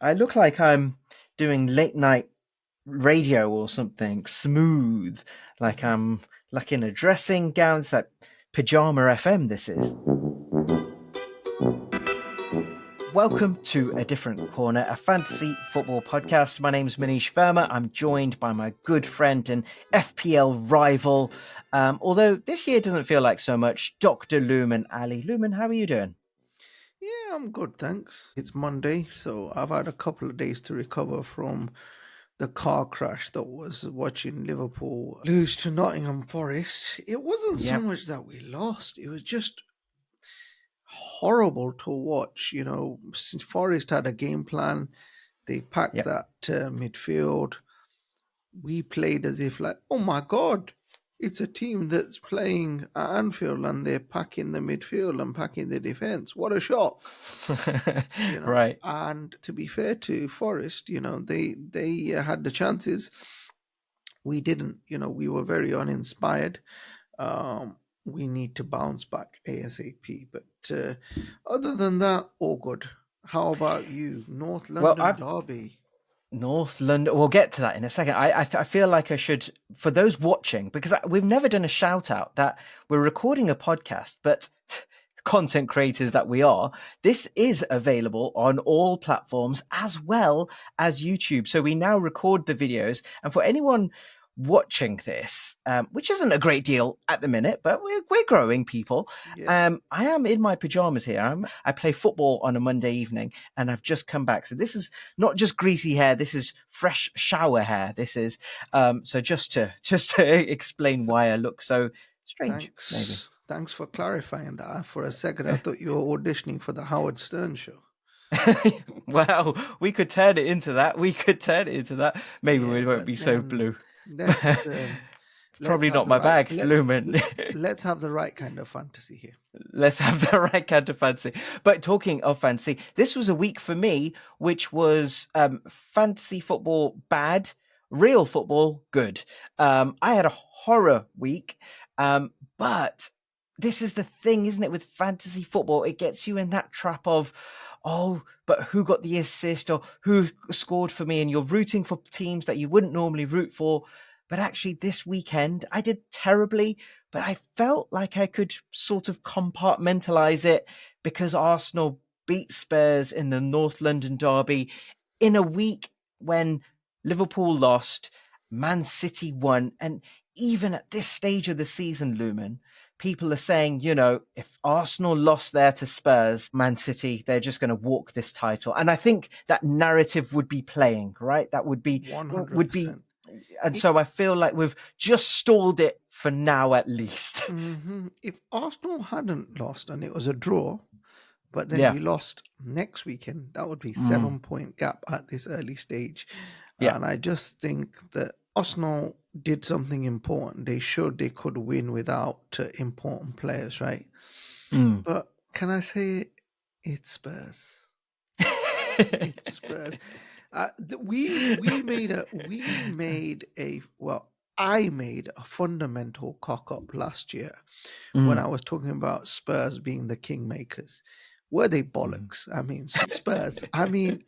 I look like I'm doing late night radio or something smooth, like I'm like in a dressing gown. It's like pajama FM. This is. Welcome to A Different Corner, a fantasy football podcast. My name's Manish Verma. I'm joined by my good friend and FPL rival, although this year doesn't feel like so much, Dr. Luman Ali. Luman, how are you doing? Yeah, I'm good, thanks. It's Monday, so I've had a couple of days to recover from the car crash that was watching Liverpool lose to Nottingham Forest. It wasn't so Yep. much that we lost, it was just horrible to watch. Since Forest had a game plan, they packed Yep. that midfield. We played as if, like, oh my God, it's a team that's playing at Anfield and they're packing the midfield and packing the defense. What a shock! Right. And to be fair to Forest, they had the chances. We didn't. We were very uninspired. We need to bounce back ASAP. But other than that, all good. How about you? North Well, London I've derby. North London. We'll get to that in a second. I feel like I should, for those watching, because we've never done a shout out that we're recording a podcast, but content creators that we are, this is available on all platforms as well as YouTube. So we now record the videos, and for anyone watching this, which isn't a great deal at the minute, but we're growing people. Yeah. I am in my pajamas here. I play football on a Monday evening, and I've just come back. So this is not just greasy hair. This is fresh shower hair. This is so just to explain why I look so strange, maybe. Thanks for clarifying that. For a second, I thought you were auditioning for the Howard Stern show. Well, we could turn it into that. Maybe Yeah, we won't but be so then blue. let's let's Probably have not the my right bag, Lumen. let's have the right kind of fantasy here. Let's have the right kind of fancy. But talking of fancy, this was a week for me, which was fantasy football bad, real football good. I had a horror week, but this is the thing, isn't it? With fantasy football, it gets you in that trap of, oh, but who got the assist or who scored for me? And you're rooting for teams that you wouldn't normally root for. But actually, this weekend, I did terribly, but I felt like I could sort of compartmentalize it because Arsenal beat Spurs in the North London derby in a week when Liverpool lost, Man City won. And even at this stage of the season, Lumen, people are saying, if Arsenal lost there to Spurs, Man City, they're just going to walk this title. And I think that narrative would be playing, right? That would be, 100%. and so I feel like we've just stalled it for now, at least. If Arsenal hadn't lost and it was a draw, but then Yeah. we lost next weekend, that would be 7 point gap at this early stage. Yeah. And I just think that Arsenal did something important. They showed they could win without important players, right? But can I say it's Spurs? It's Spurs. I made a fundamental cock up last year when I was talking about Spurs being the kingmakers. Were they bollocks? I mean, Spurs. I mean,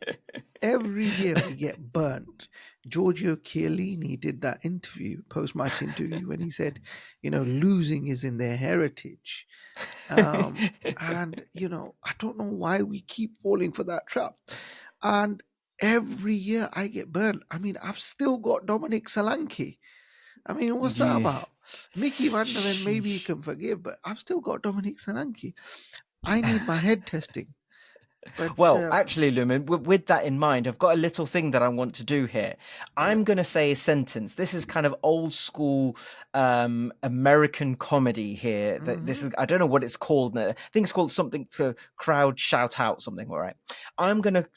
every year we get burnt. Giorgio Chiellini did that interview, post-match interview, when he said, losing is in their heritage. And, I don't know why we keep falling for that trap. And every year I get burnt. I mean, I've still got Dominic Solanke. I mean, what's that about? Mickey Van der Ven, maybe you can forgive, but I've still got Dominic Solanke. I need my head testing. But well, actually, Lumen, with that in mind, I've got a little thing that I want to do here. I'm going to say a sentence. This is kind of old school American comedy here. This is, I don't know what it's called. I think it's called something to crowd shout out something. All right. I'm going to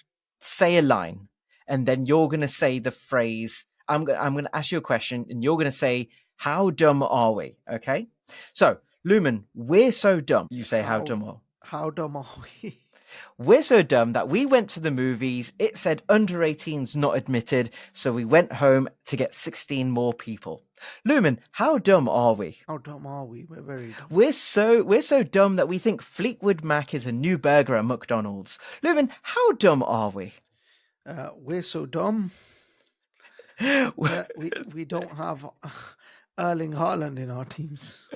say a line, and then you're going to say the phrase. I'm going to ask you a question, and you're going to say, "How dumb are we?" Okay. So, Lumen, we're so dumb. You say, "How dumb are?" How dumb are we? We're so dumb that we went to the movies. It said under 18s not admitted. So we went home to get 16 more people. Lumen, how dumb are we? How dumb are we? We're very dumb. We're so dumb that we think Fleetwood Mac is a new burger at McDonald's. Lumen, how dumb are we? We're so dumb that we don't have Erling Haaland in our teams.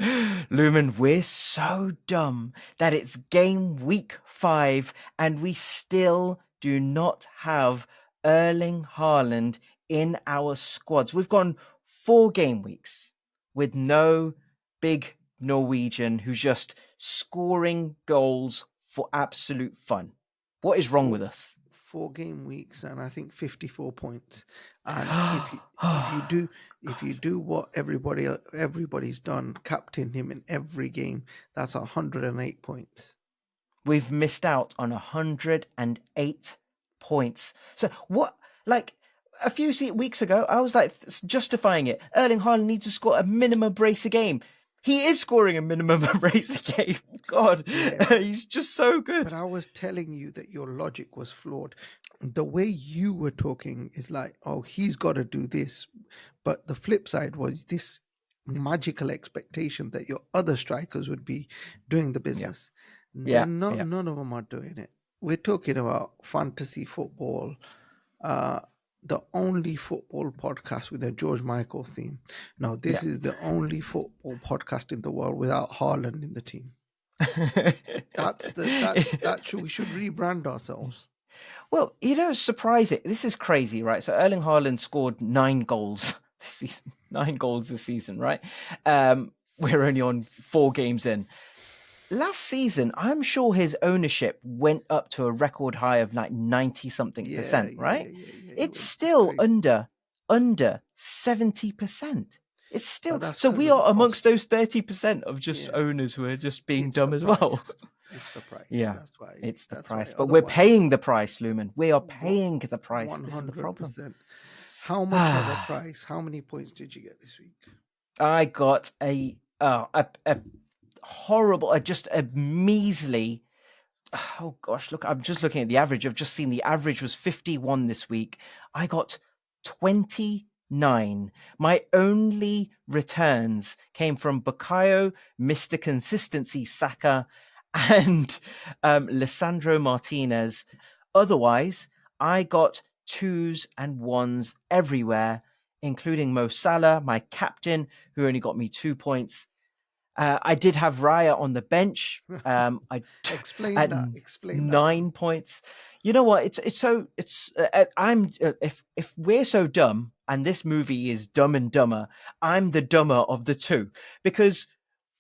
Lumen, we're so dumb that it's game week 5 and we still do not have Erling Haaland in our squads. We've gone 4 game weeks with no big Norwegian who's just scoring goals for absolute fun. What is wrong Four, with us? 4 game weeks, and I think 54 points. And if you do what everybody's done, captain him in every game, that's 108 points. We've missed out on 108 points. So what, like a few weeks ago, I was like justifying it. Erling Haaland needs to score a minimum brace a game. He is scoring a minimum brace a game. God, Yeah, he's just so good. but I was telling you that your logic was flawed. The way you were talking is like, oh, he's got to do this. But the flip side was this magical expectation that your other strikers would be doing the Yeah, business. yeah, And yeah. none of them are doing it. We're talking about fantasy football, uh, the only football podcast with a George Michael theme. Now, this is the only football podcast in the world without Haaland in the team. We should rebrand ourselves. Well, surprising. This is crazy, right? So Erling Haaland scored 9 goals this season. 9 goals this season, right? We're only on 4 games in. Last season, I'm sure his ownership went up to a record high of like 90 something Yeah, percent, yeah, right? yeah, yeah. It It's was still crazy. under 70%. It's But still, that's so because we of the are amongst cost. those 30% of just Yeah, owners who are just being it's the dumb as well. price. It's the price. Yeah, That's why. it's the That's why. price. But we're Otherwise, paying the price, Lumen. We are what? paying the price. This is the problem. 100%. How much of a price? How many points did you get this week? I got a horrible, just a measly. Oh gosh, look, I'm just looking at the average. I've just seen the average was 51 this week. I got 29. My only returns came from Bukayo, Mr. Consistency Saka, and Lissandro Martinez. Otherwise, I got 2s and 1s everywhere, including Mo Salah, my captain, who only got me 2 points. I did have Raya on the bench. I Explain at that. Explain that one. 9 points. You know what? I'm if we're so dumb and this movie is Dumb and Dumber, I'm the dumber of the two because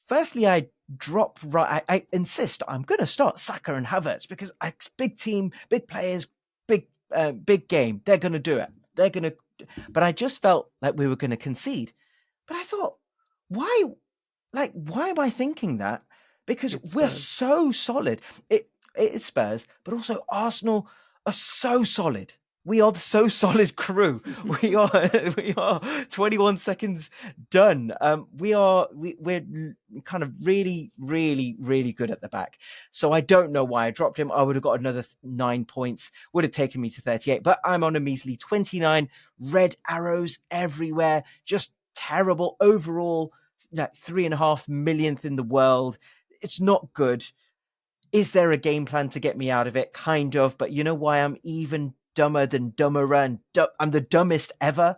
firstly I drop right. I insist I'm going to start Saka and Havertz because big team, big players, big game. They're going to do it. They're going to. But I just felt like we were going to concede. But I thought, why? Like, why am I thinking that? Because It's we're Spurs. so solid. It's Spurs, but also Arsenal are so solid. We are the so solid crew. We are we are 21 seconds done. We're kind of really, really, really good at the back. So I don't know why I dropped him. I would have got another 9 points, would have taken me to 38, but I'm on a measly 29. Red arrows everywhere, just terrible overall. Like 3.5 millionth in the world. It's not good. Is there a game plan to get me out of it? Kind of, but you know why I'm even dumber than dumberer and I'm the dumbest ever?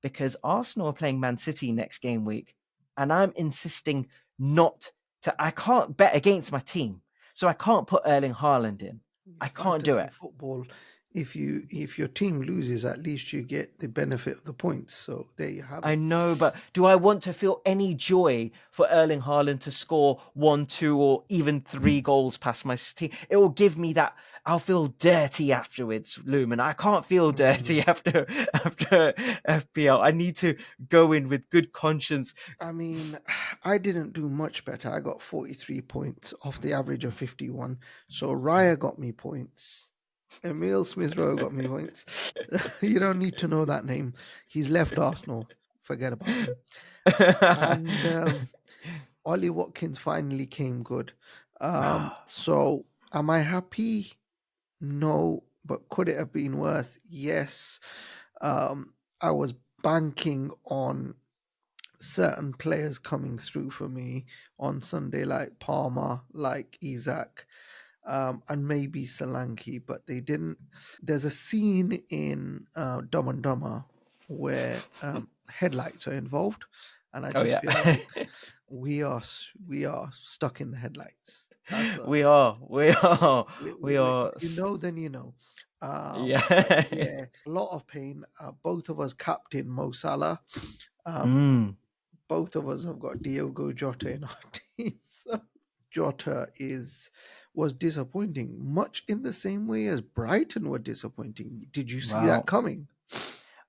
Because Arsenal are playing Man City next game week, and I'm insisting not to. I can't bet against my team, so I can't put Erling Haaland in. I It's can't do fantasy it. football. If your team loses, at least you get the benefit of the points. So there you have I it. know, but do I want to feel any joy for Erling Haaland to score 1, 2, or even 3 goals past my team? It will give me that. I'll feel dirty afterwards, Lumen. I can't feel dirty Mm. after FPL. I need to go in with good conscience. I mean, I didn't do much better. I got 43 points off the average of 51. So Raya got me points. Emil Smith Rowe got me points. You don't need to know that name. He's left Arsenal. Forget about him. And Ollie Watkins finally came good. So am I happy? No. But could it have been worse? Yes. I was banking on certain players coming through for me on Sunday, like Palmer, like Isaac. and maybe Solanke, but they didn't. There's a scene in Dumb and Dumber where headlights are involved, and I Oh just yeah. feel like we are stuck in the headlights. That's we us. are. We are. We If are. you know, then you know. But Yeah. yeah, a lot of pain. Both of us captain Mo Salah. Um, Mm. both of us have got Diogo Jota in our team. So Jota was disappointing, much in the same way as Brighton were disappointing. Did you see that Well, coming?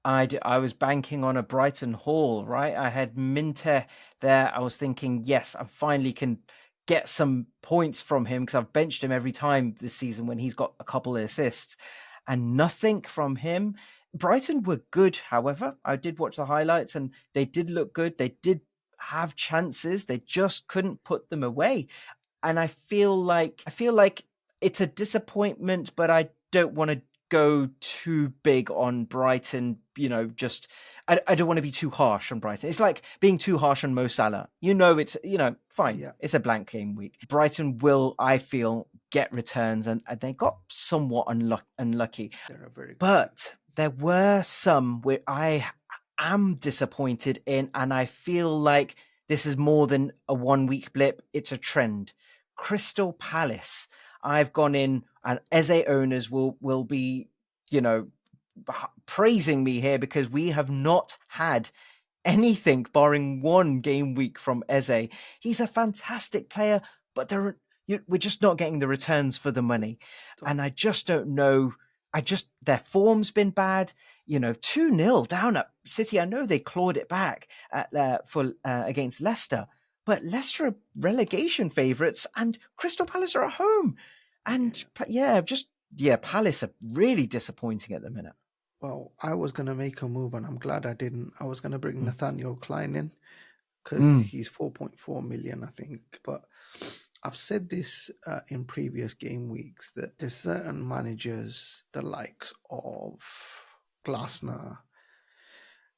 I was banking on a Brighton haul, right? I had Minte there. I was thinking, yes, I finally can get some points from him because I've benched him every time this season when he's got a couple of assists, and nothing from him. Brighton were good, however. I did watch the highlights and they did look good. They did have chances. They just couldn't put them away. And I feel like it's a disappointment, but I don't want to go too big on Brighton. Just I don't want to be too harsh on Brighton. It's like being too harsh on Mo Salah. It's fine. Yeah, It's a blank game week. Brighton will, I feel, get returns, and they got somewhat unlucky. they're a very good team. But there were some where I am disappointed in, and I feel like this is more than a 1 week blip. It's a trend. Crystal Palace. I've gone in, and Eze owners will be, you know, praising me here because we have not had anything barring one game week from Eze. He's a fantastic player, but we're just not getting the returns for the money. Don't And I just don't know. Their form's been bad. 2-0 down at City. I know they clawed it back for against Leicester, but Leicester are relegation favourites and Crystal Palace are at home. And yeah. Palace are really disappointing at the minute. Well, I was gonna make a move, and I'm glad I didn't. I was gonna bring Mm. Nathaniel Klein in because Mm. he's 4.4 million, I think. But I've said this in previous game weeks that there's certain managers, the likes of Glasner,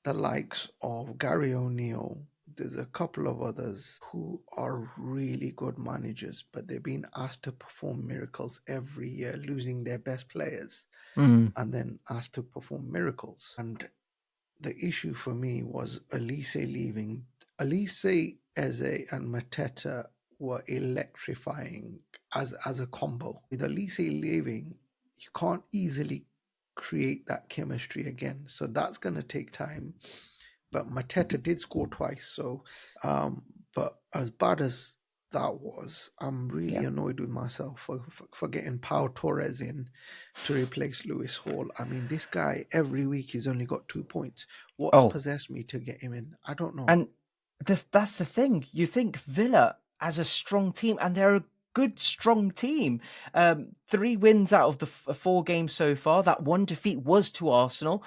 the likes of Gary O'Neill. There's a couple of others who are really good managers, but they're being asked to perform miracles every year, losing their best players Mm. and then asked to perform miracles. And the issue for me was Elise leaving. Elise, Eze, and Mateta were electrifying as a combo. With Elise leaving, you can't easily create that chemistry again. So that's going to take time. But Mateta did score twice. So, but as bad as that was, I'm really Yeah. annoyed with myself for getting Pau Torres in to replace Lewis Hall. I mean, this guy every week he's only got 2 points. What's Oh, possessed me to get him in? I don't know. and that's the thing. You think Villa as a strong team, and they're a good, strong team. 3 wins out of the 4 games so far. That one defeat was to Arsenal,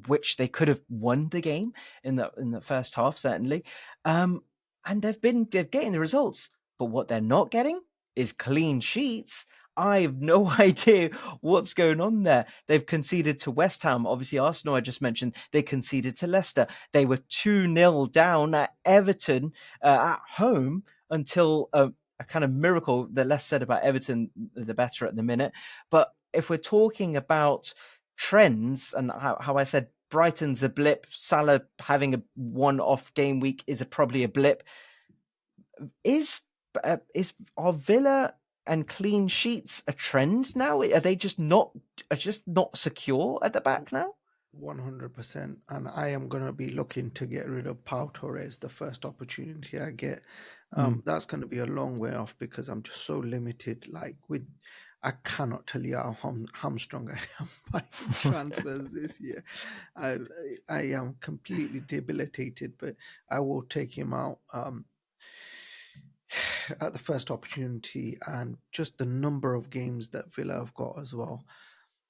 which they could have won the game in the first half, certainly. And they're getting the results, but what they're not getting is clean sheets. I have no idea what's going on there. They've conceded to West Ham. Obviously, Arsenal, I just mentioned, they conceded to Leicester. They were 2-0 down at Everton at home until a kind of miracle. The less said about Everton, the better at the minute. But if we're talking about trends and how I said Brighton's a blip, Salah having a one-off game week is probably a blip. Is are Villa and clean sheets a trend now? Are just not secure at the back now? 100%. And I am going to be looking to get rid of Pau Torres the first opportunity I get. Mm. That's going to be a long way off because I'm just so limited. I cannot tell you how hamstrung I am by transfers this year. I, I am completely debilitated, but I will take him out at the first opportunity. And just the number of games that Villa have got as well,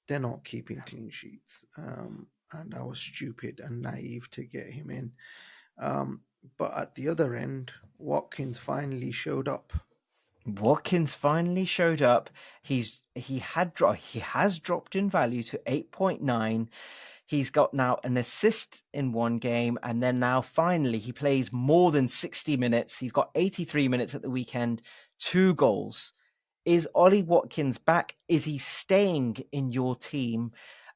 they're not keeping clean sheets. And I was stupid and naive to get him in. But at the other end, Watkins finally showed up. Watkins finally showed up. He has dropped in value to 8.9. He's got now an assist in one game, and then now finally he plays more than 60 minutes. He's got 83 minutes at the weekend, 2 goals. Is Ollie Watkins back? Is he staying in your team?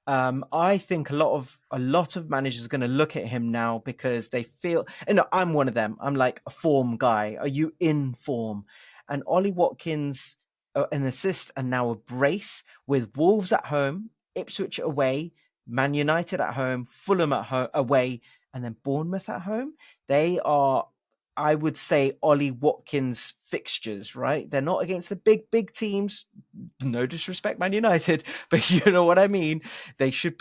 I think a lot of managers are going to look at him now because they feel, and I'm one of them. I'm like a form guy. Are you in form? And Ollie Watkins, an assist and now a brace with Wolves at home, Ipswich away, Man United at home, Fulham at home away, and then Bournemouth at home. They are, I would say, Ollie Watkins fixtures, right? They're not against the big teams. No disrespect, Man United, but you know what I mean. He should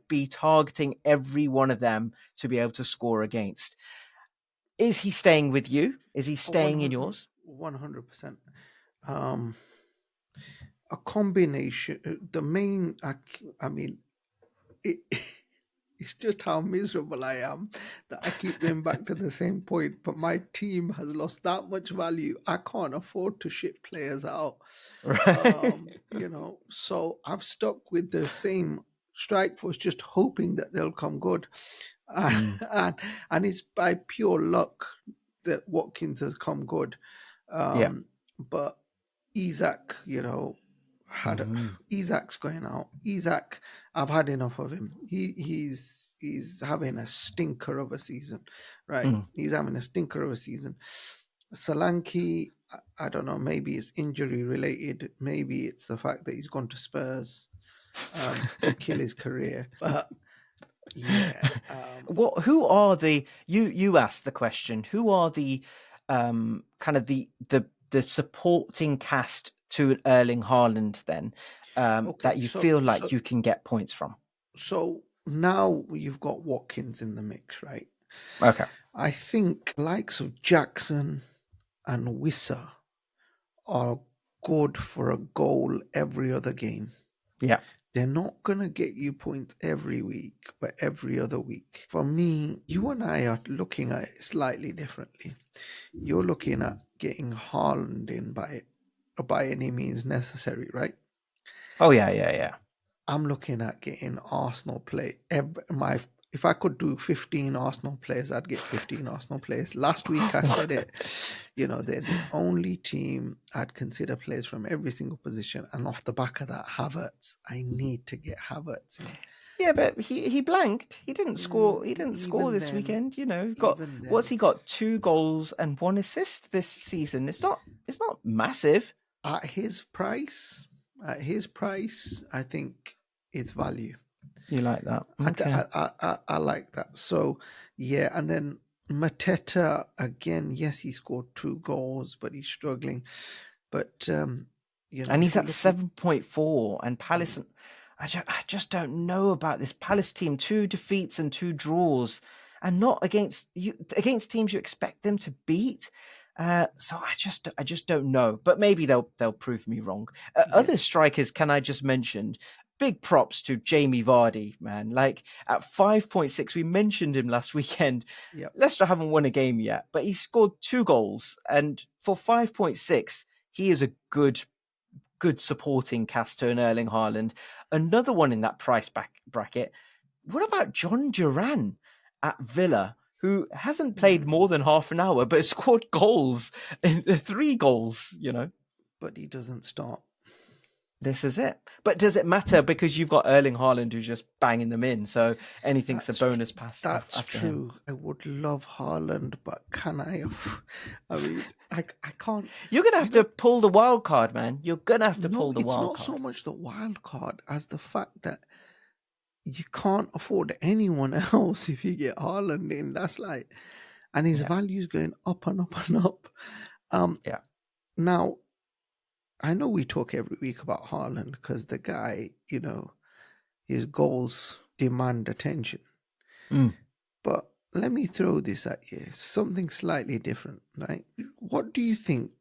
be targeting every one of them to be able to score against. Is he staying with you? Is he staying in 100, yours? 100%. A combination, the main, I mean, it, it's just how miserable I am that I keep going back to the same point. But my team has lost that much value. I can't afford to ship players out. Right. So I've stuck with the same strike force, just hoping that they'll come good. Mm, And it's by pure luck that Watkins has come good. yeah. But Isaac, Mhm. Isaac's going out. Isaac, I've had enough of him. He's having a stinker of a season, right? Mm. He's having a stinker of a season. Solanke, I don't know. Maybe it's injury related. Maybe it's the fact that he's gone to Spurs to kill his career. But yeah, What? Who so are the? You asked the question. Who are the kind of the supporting cast to an Erling Haaland then that okay, you so feel so like you can get points from? so now you've got Watkins in the mix, right? Okay. I think likes of Jackson and Wissa are good for a goal every other game. Yeah. They're not going to get you points every week, but every other week. For me, you and I are looking at it slightly differently. You're looking at getting Haaland in by any means necessary, right? Oh yeah, yeah, yeah. I'm looking at getting Arsenal play. If I could do 15 Arsenal players, I'd get 15 Arsenal players. Last week I said it. They're the only team I'd consider players from every single position. And off the back of that, Havertz. I need to get Havertz in. Yeah, but he blanked. He didn't score. He didn't score Even this then, weekend. Got even what's then, he got? 2 goals and 1 assist this season. It's not massive. at his price, I think it's value. You like that? I, Okay. I like that. So yeah, and then Mateta again. Yes, he scored 2 goals, but he's struggling. But And if he's you at look at 7.4. And Palace, mm, I just don't know about this Palace team. 2 defeats and 2 draws, and not against teams you expect them to beat. So I just don't know. But maybe they'll prove me wrong. yeah, Other strikers, can I just mention? Big props to Jamie Vardy, man. Like at 5.6, we mentioned him last weekend. yeah, Leicester haven't won a game yet, but he scored 2 goals, and for 5.6, he is a good supporting cast to an Erling Haaland. Another one in that price bracket. What about John Duran at Villa, who hasn't played mm, more than half an hour but scored goals, 3 goals? but he doesn't start. This is it. But does it matter because you've got Erling Haaland who's just banging them in? So anything's a That's bonus pass that's after him. true. I would love Haaland, but can I? I mean, I can't. You're gonna You have to know, pull the wild card, man. You're gonna have to no, pull the it's wild not so card. much the wild card as the fact that you can't afford anyone else if you get Haaland in. That's like, and his Yeah, value's going up and up and up. Um, yeah. Now I know we talk every week about Haaland because the guy, his goals demand attention. Mm. But let me throw this at you, something slightly different, right? What do you think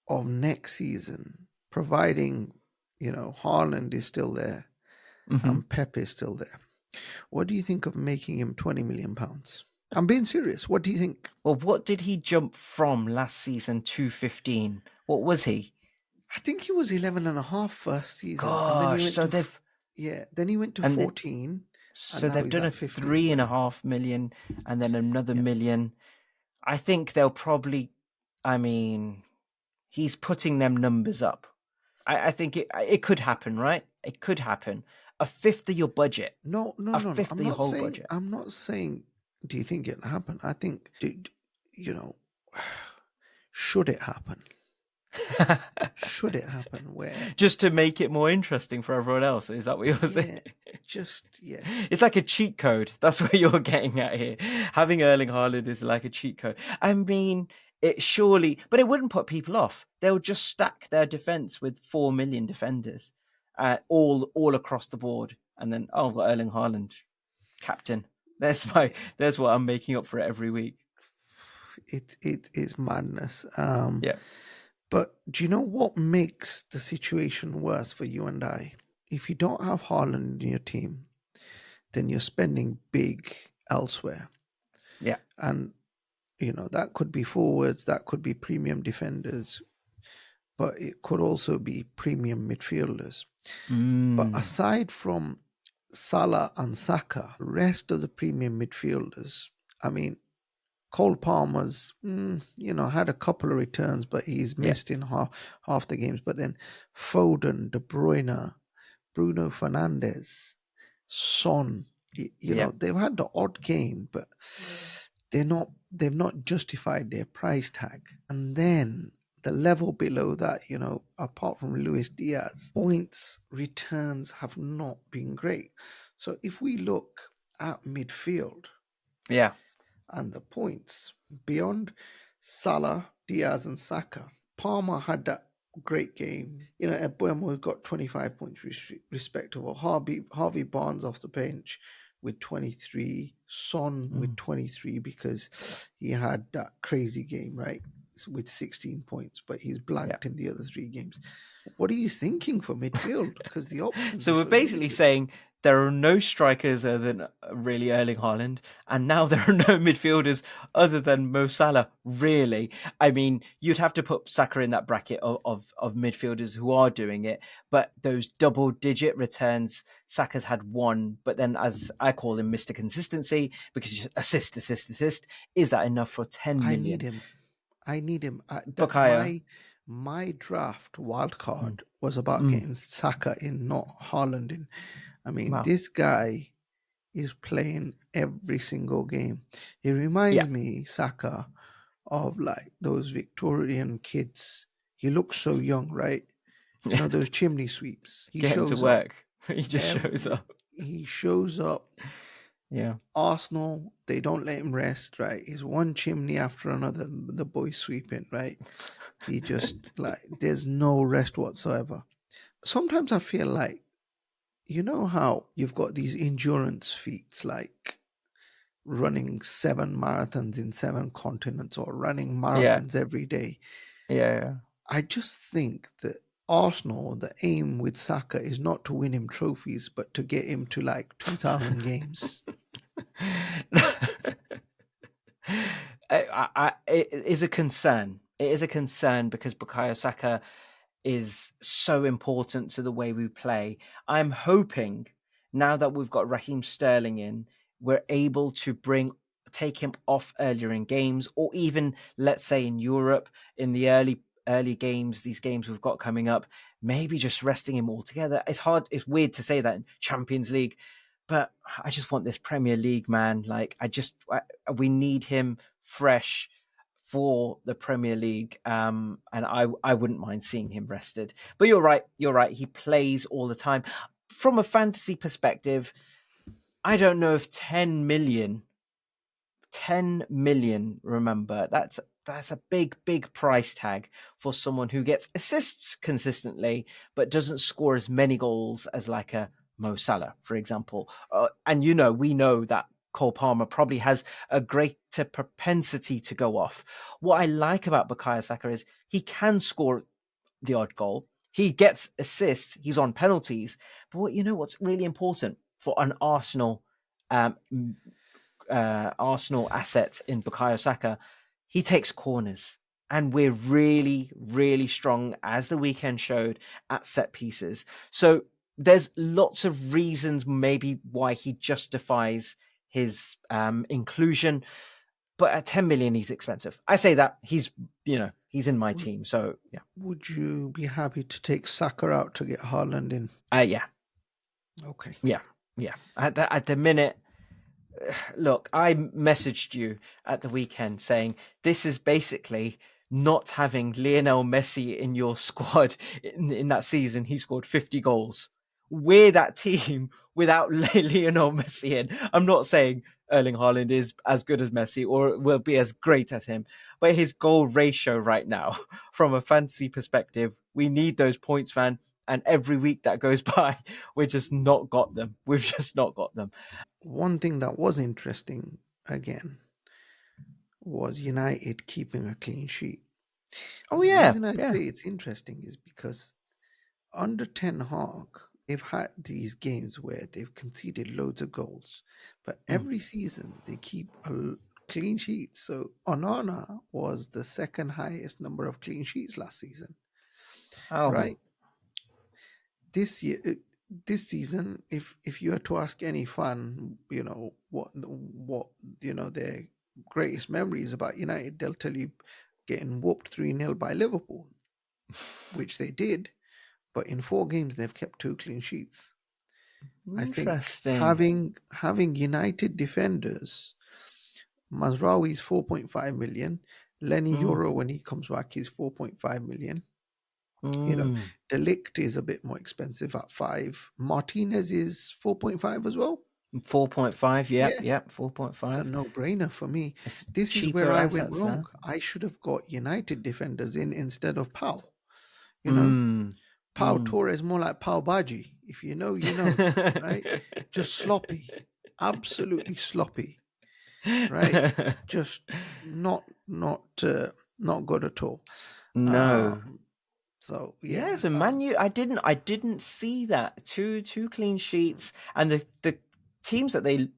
of next season, providing, Haaland is still there Hmm. and Pep is still there? What do you think of making him £20 million? I'm being serious. What do you think? Well, what did he jump from last season to 15? What was he? I think he was 11 and a half first season, and then he Gosh, went so to they've yeah, then he went to and it, 14, and so now they've he's done a at 15, three and a right? half million and then another Yeah, million. I think they'll probably, I mean, he's putting them numbers up. I think it could happen, right? It could happen. A fifth of your budget, No, no, a no, no. fifth of your whole budget. I'm not saying. Do you think it'll happen? I think, you know, should it happen? Should it happen? Where, Just to make it more interesting for everyone else. Is that what you're saying? yeah, yeah. It's like a cheat code. That's what you're getting at here. Having Erling Haaland is like a cheat code. I mean, it surely, but it wouldn't put people off. They'll just stack their defense with 4 million defenders, all across the board, and then I've got Erling Haaland, captain. Yeah. There's what I'm making up for it every week. It is madness. Yeah. But do you know what makes the situation worse for you and I? If you don't have Haaland in your team, then you're spending big elsewhere. Yeah. And, that could be forwards, that could be premium defenders, but it could also be premium midfielders. But aside from Salah and Saka, the rest of the premium midfielders, I mean, Cole Palmer's, had a couple of returns, but he's missed in half the games. But then Foden, De Bruyne, Bruno Fernandes, Son, they've had the odd game, but they've not justified their price tag. And then the level below that, apart from Luis Diaz, points returns have not been great. So if we look at midfield, and the points beyond Salah, Diaz, and Saka, Palmer had that great game. Embuemo got 25 points respectable. Harvey Barnes off the bench with 23, Son with 23 because he had that crazy game, right, with 16 points, but he's blanked in the other 3 games. What are you thinking for midfield? Because the options. So we're basically saying there are no strikers other than really Erling Haaland, and now there are no midfielders other than Mo Salah, really. I mean, you'd have to put Saka in that bracket of midfielders who are doing it, but those double-digit returns, Saka's had 1, but then, as I call him, Mr. Consistency, because he's assist, is that enough for 10 million? I need him. Bukayo. My draft wildcard was about getting Saka in, not Haaland in. I mean, this guy is playing every single game. He reminds me, Saka, of like those Victorian kids. He looks so young, right? Those chimney sweeps. He Get him to work. He just shows up. He shows up. Yeah. Arsenal, they don't let him rest, right? He's one chimney after another, the boy's sweeping, right? He just, there's no rest whatsoever. Sometimes I feel like, how you've got these endurance feats, like running 7 marathons in 7 continents or running marathons every day. Yeah. I just think that Arsenal, the aim with Saka is not to win him trophies, but to get him to 2,000 games. It is a concern. It is a concern because Bukayo Saka is so important to the way we play. I'm hoping now that we've got Raheem Sterling in, we're able to take him off earlier in games, or even, let's say, in Europe in the early games, these games we've got coming up, maybe just resting him altogether. It's weird to say that in Champions League, but I just want this Premier League, man. We need him fresh for the Premier League, and I wouldn't mind seeing him rested. But you're right. He plays all the time. From a fantasy perspective, I don't know if 10 million. Remember, that's a big price tag for someone who gets assists consistently but doesn't score as many goals as like a Mo Salah, for example. And we know that Cole Palmer probably has a greater propensity to go off. What I like about Bukayo Saka is he can score the odd goal. He gets assists. He's on penalties. But what's really important for an Arsenal assets in Bukayo Saka, he takes corners, and we're really, really strong, as the weekend showed, at set pieces. So there's lots of reasons maybe why he justifies his inclusion, but at 10 million he's expensive. I say that he's He's in my Would, team. So yeah, would you be happy to take Saka out to get Haaland in? yeah, Okay. yeah, yeah. At the minute, look, I messaged you at the weekend saying this is basically not having Lionel Messi in your squad in that season. He scored 50 goals. We're that team without Lionel Messi in. I'm not saying Erling Haaland is as good as Messi or will be as great as him, but his goal ratio right now, from a fantasy perspective, we need those points, man. And every week that goes by, we've just not got them. We've just not got them. One thing that was interesting again was United keeping a clean sheet. Oh And the yeah, reason I yeah. say it's interesting is because under Ten Hag, they've had these games where they've conceded loads of goals, but Mm. every season they keep clean sheets. So Onana was the second highest number of clean sheets last season, Oh, right? This year, this season, if you were to ask any fan, what their greatest memories about United, they'll tell you getting whooped 3-0 by Liverpool, which they did. But in 4 games, they've kept 2 clean sheets. I think interesting. having United defenders, Mazraoui is 4.5 million. Lenny Mm, Euro, when he comes back, is 4.5 million. You know, mm. Delict is a bit more expensive at 5. Martinez is 4.5 as well. 4.5. Yep, Yeah, yep. it's a 4.5. no-brainer for me. It's This is where cheaper I went assets wrong. there. I should have got United defenders in instead of Pau. You know, Mm, Pau mm. Torres more like Pau Baji. If you know, you know, right? Just sloppy, absolutely sloppy, right? Just not good at all. No. Um, so Yeah, yeah, so Manu, I didn't see that two clean sheets, and the teams that they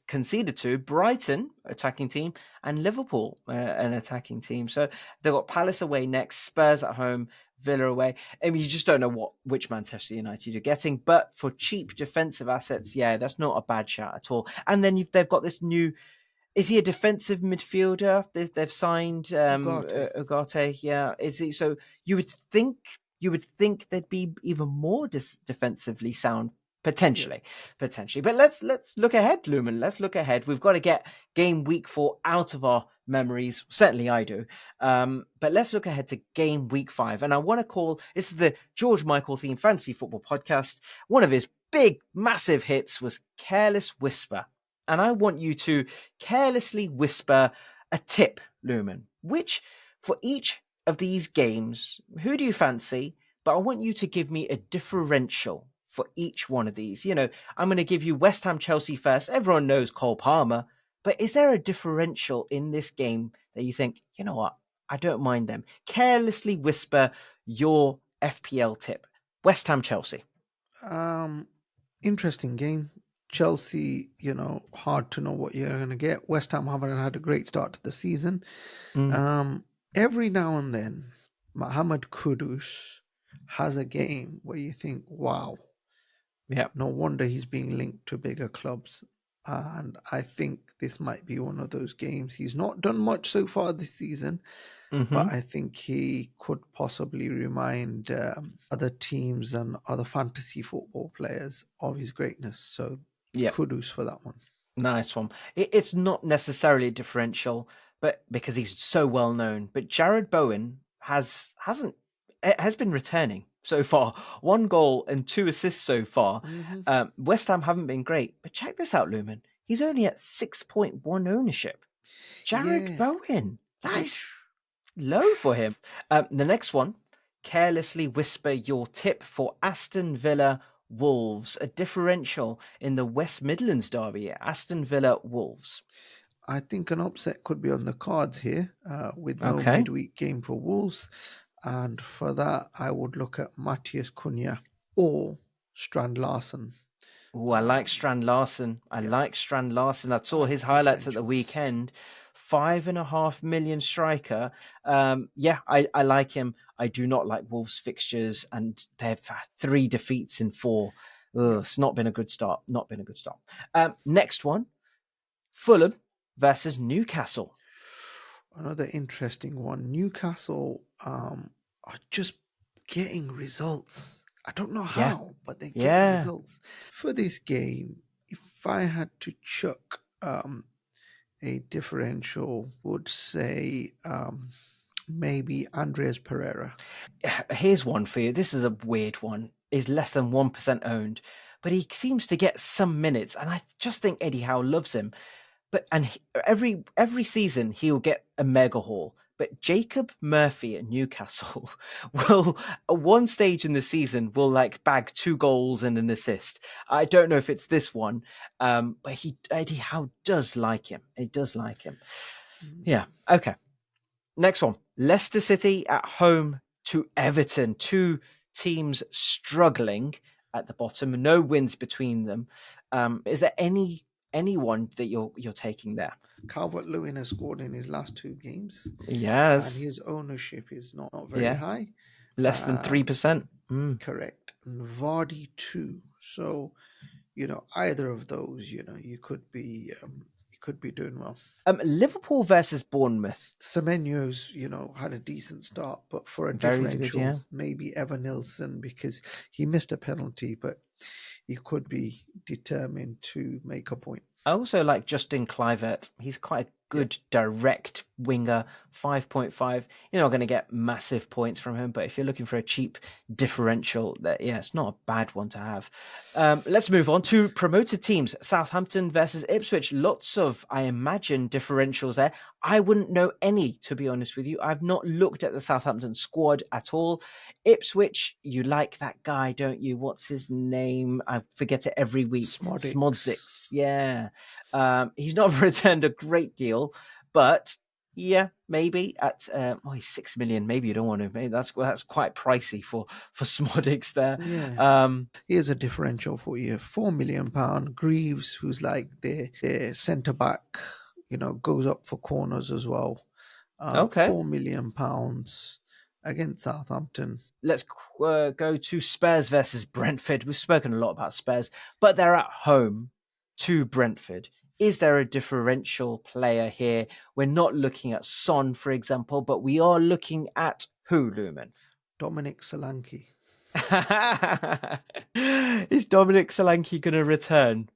conceded to: Brighton, attacking team, and Liverpool, an attacking team. So they've got Palace away next, Spurs at home, Villa away. I mean, you just don't know which Manchester United you're getting. But for cheap defensive assets, yeah, that's not a bad shout at all. And then they've got this new. Is he a defensive midfielder? They've signed Ugarte. Ugarte. Yeah, is he? So you would think they'd be even more defensively sound Yeah. potentially. But let's look ahead, Lumen. Let's look ahead. We've got to get game week 4 out of our memories. Certainly, I do. But let's look ahead to game week 5, and I want to call this is the George Michael themed fantasy football podcast. One of his big, massive hits was "Careless Whisper." And I want you to carelessly whisper a tip, Lumen, which for each of these games, who do you fancy? But I want you to give me a differential for each one of these. I'm going to give you West Ham Chelsea first. Everyone knows Cole Palmer, but is there a differential in this game that you think, you know what? I don't mind them. Carelessly whisper your FPL tip. West Ham Chelsea. Um, Interesting game. Chelsea, hard to know what you're going to get. West Ham haven't had a great start to the season. Mm, Um, every now and then, Mohamed Kudus has a game where you think, wow, yeah. no wonder he's being linked to bigger clubs. And I think this might be one of those games. He's not done much so far this season, Mm-hmm. but I think he could possibly remind other teams and other fantasy football players of his greatness. So Yeah. kudos for that one. Nice one. It's not necessarily a differential, but because he's so well known. But Jared Bowen has been returning so far. 1 goal and 2 assists so far. Hmm. West Ham haven't been great, but check this out, Lumen. He's only at 6.1 ownership. Jared Yeah, Bowen. That is which low for him. The next one, carelessly whisper your tip for Aston Villa Wolves, a differential in the West Midlands derby. Aston Villa Wolves. I think an upset could be on the cards here with no Okay. midweek game for Wolves. And for that, I would look at Matthias Cunha or Strand Larson. Oh, I like Um, Strand Larson. I yeah, like Strand Larson. I saw his as highlights at the differentials. weekend. 5.5 million striker. Yeah, I like him. I do not like Wolves fixtures, and they've had 3 defeats in 4. Yeah. Ugh, it's not been a good start. Not been a good start. Next one, Fulham versus Newcastle. Another interesting one. Newcastle are just getting results. I don't know Yeah, how, but they're getting yeah. results. For this game, if I had to chuck a differential, would say maybe Andres Pereira. Here's one for you. This is a weird one. Is less than 1% owned, but he seems to get some minutes, and I just think Eddie Howe loves him. But every season he'll get a mega haul. But Jacob Murphy at Newcastle will at one stage in the season will like bag 2 goals and an assist. I don't know if it's this one, but Eddie Howe does like him. He does like him. Yeah. Okay. Next one. Leicester City at home to Everton. Two teams struggling at the bottom. No wins between them. Is there anyone that you're taking there? Calvert-Lewin has scored in his last 2 games, and Yes. his ownership is not very Yeah. high. Less than Um, 3%. Correct. And Vardy too. So, either of those, you could be doing well. Liverpool versus Bournemouth. Semenyo's, had a decent start, but for a Very good, differential, yeah. maybe Evan Nilsson because he missed a penalty, but he could be determined to make a point. I also like Justin Kluivert. He's quite a Yep. good direct winger, 5.5. You're not going to get massive points from him, but if you're looking for a cheap differential, yeah, it's not a bad one to have. Let's move on to promoted teams. Southampton versus Ipswich. Lots of, I imagine, differentials there. I wouldn't know any, to be honest with you. I've not looked at the Southampton squad at all. Ipswich, you like that guy, don't you? What's his name? I forget it every week. Smodix. Smodzix. Yeah. He's not returned a great deal, but yeah, maybe at he's 6 million. Maybe you don't want to. Maybe that's quite pricey for Smodix there. Yeah. Here's a differential for you. £4 million. Greaves, who's like their centre back, goes up for corners as well. Okay, £4 million against Southampton. let's go to Spurs versus Brentford. We've spoken a lot about Spurs, but they're at home to Brentford. Is there a differential player here? We're not looking at Son, for example, but we are looking at who, Luman? Dominic Solanke. Is Dominic Solanke going to return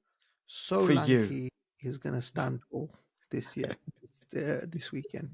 for you? Solanke is going to stand tall this year, this weekend.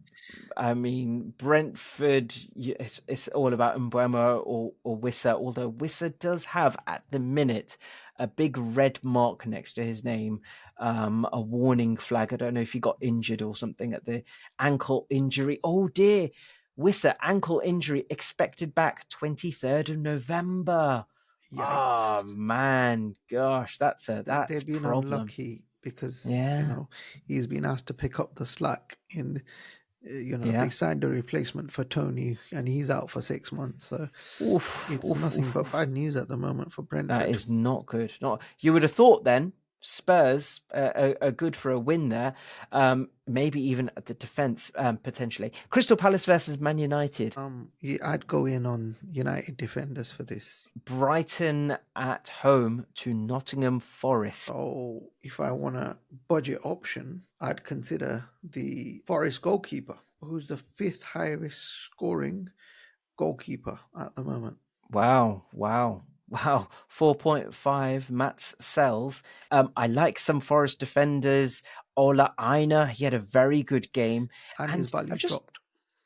I mean, Brentford, it's all about Mbeumo or Wissa, although Wissa does have, at the minute, a big red mark next to his name, a warning flag. I don't know if he got injured or something at the ankle injury. Oh dear, Wissa, ankle injury expected back 23rd of November. Yikes. Oh man, gosh, that's They've been problem. unlucky because, Yeah, he's been asked to pick up the slack they yeah. signed a replacement for Tony and he's out for 6 months. So Oof, it's oof, nothing oof, but oof. bad news at the moment for That Brentford. is not good. Not you would have thought then Spurs are good for a win there. Maybe even at the defense potentially. Crystal Palace versus Man United. Yeah, I'd go in on United defenders for this. Brighton at home to Nottingham Forest. So if I want a budget option, I'd consider the Forest goalkeeper, who's the fifth highest scoring goalkeeper at the moment. Wow, wow, wow. 4.5 Mats Sells. I like some Forest defenders. Ola Aina, he had a very good game. And his And I've value's just dropped.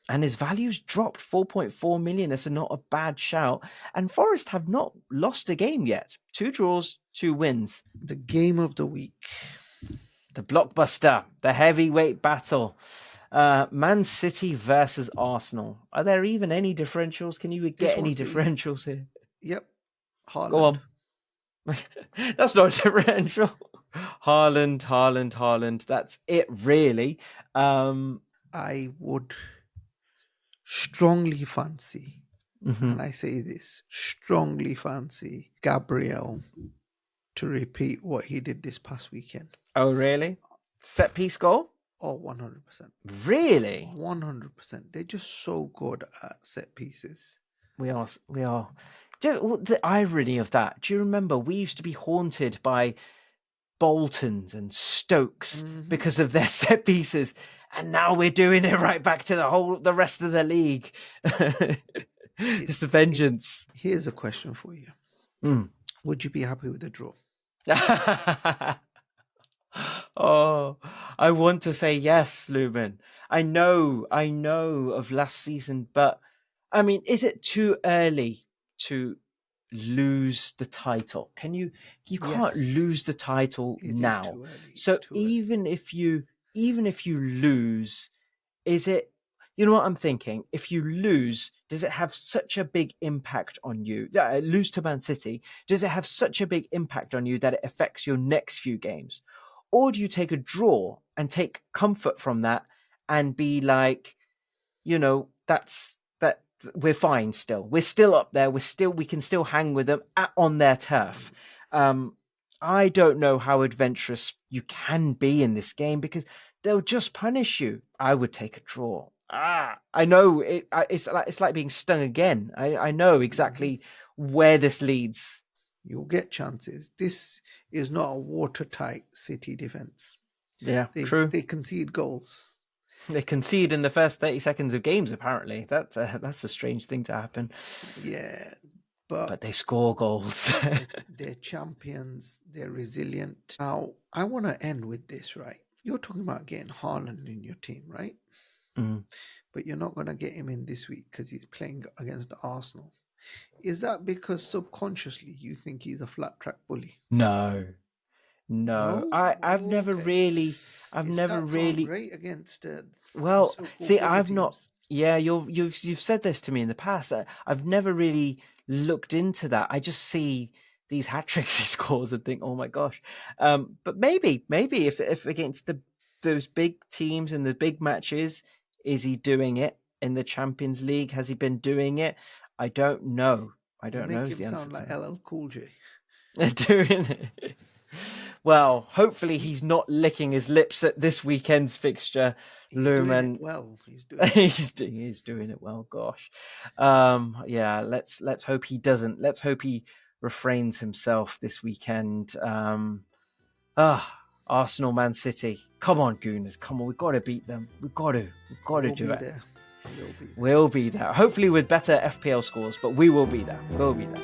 and his value's dropped 4.4 million. That's not a bad shout. And Forest have not lost a game yet. 2 draws, 2 wins. The game of the week. The blockbuster, the heavyweight battle. Man City versus Arsenal. Are there even any differentials? Can you This get any one's easy. differentials here? Yep. Go Haaland. on. That's not a differential. Haaland. That's it, really. I would strongly fancy, Mhm. and I say this, strongly fancy Gabriel to repeat what he did this past weekend. Oh, really? Set piece goal? Oh, 100%. Really? 100%. They're just so good at set pieces. We are. We are. Just the irony of that. Do you remember we used to be haunted by Boltons and Stokes Hmm. because of their set pieces, and now we're doing it right back to the rest of the league. It's a vengeance. Here's a question for you. Mm. Would you be happy with a draw? Oh, I want to say yes, Luman. I know of last season, but I mean, is it too early to lose the title? You can't Yes, lose the title it is now. too early. It's So too early. even if you lose, is it, you know what I'm thinking? If you lose, does it have such a big impact on you? Lose to Man City, does it have such a big impact on you that it affects your next few games? Or do you take a draw and take comfort from that and be like, that we're fine still. We're still up there. We can still hang with them on their turf. I don't know how adventurous you can be in this game because they'll just punish you. I would take a draw. I know it's like being stung again. I know Mhm. exactly where this leads. You'll get chances. This is not a watertight City defense. Yeah, They true. they concede goals. They concede in the first 30 seconds of games. Apparently, that's a strange thing to happen. Yeah, but But they score goals. they're champions. They're resilient. Now, I want to end with this, right? You're talking about getting Haaland in your team, right? Mm. But you're not going to get him in this week because he's playing against Arsenal. Is that because subconsciously you think he's a flat track bully? No, no. No? I've Oh, never okay. really, I've His never stats aren't really. great against the Well, so-called see, bigger I've not. teams. Yeah, you've said this to me in the past. I've never really looked into that. I just see these hat tricks he scores and think, oh my gosh. But maybe if against those big teams and the big matches, is he doing it in the Champions League? Has he been doing it? I don't know. I You don't know make is him the answer sound to like that. LL Cool J. Doing it. Well, hopefully he's not licking his lips at this weekend's fixture, He's doing it Lumen. well. He's doing it well. He's doing it well. Gosh, yeah. Let's hope he doesn't. Let's hope he refrains himself this weekend. Arsenal, Man City. Come on, Gooners. Come on, we've got to beat them. We've got to We'll do be it. there. We'll be there. We'll be there. Hopefully with better FPL scores, but we will be there. We'll be there.